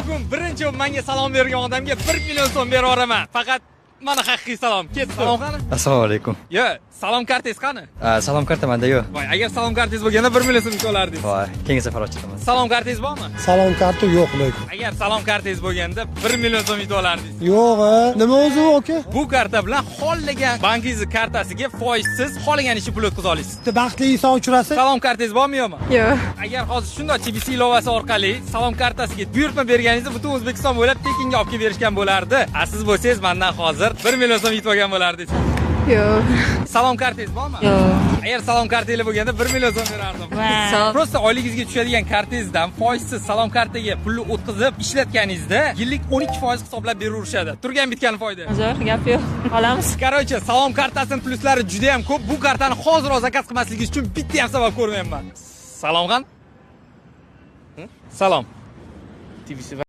bugun birinchi menga salom bergan odamga 1 million so'm berib yuboraman. Faqat mana haqiqiy salom. Ketdi. Salom qani? Assalomu alaykum. Yo, salom kartangiz qani? Salom karta menda yo'q. Voy, agar salom kartangiz bo'lganda 1 million so'm olardingiz. Voy, keyingi safar ochiraman. Salom kartangiz bormi? Salom karta yo'q lekin. Agar salom kartangiz bo'lganda 1 million so'm yutib olardingiz. Yo'q, nima o'zi aka? Bu karta bilan xohlagan bankingiz kartasiga foizsiz xohlagan ish pul o'tkaza olasiz. Baxtli inson uchrasiz. Salom kartangiz bormi yo'qmi? Yo'q. Agar hozir shunday TBC ilovasi orqali salom kartasiga buyurtma berganingizda butun O'zbekiston bo'ylab tekinga olib kelib berishgan bo'lardi. Siz bo'lsangiz mendan hozir 1 million so'm yutib olgan bo'lardingiz. Yo'q. Salom kartangiz bormi? Yo'q. Agar salom kartangiz bo'lganda 1 million so'm berardim. Prosta oylingizga tushadigan kartangizdan foizsiz salom kartaga pulni o'tkazib ishlatganingizda yillik 12% hisoblab beraverishadi. Turgan bitgan foyda. Zo'r gap yo'q. Olamiz. Qarochi, salom kartasining pluslari juda ham ko'p. Bu kartani hozir zakaz qilmasligingiz uchun bitta ham sabab ko'rmayapman. Salom qan? Salom. TBC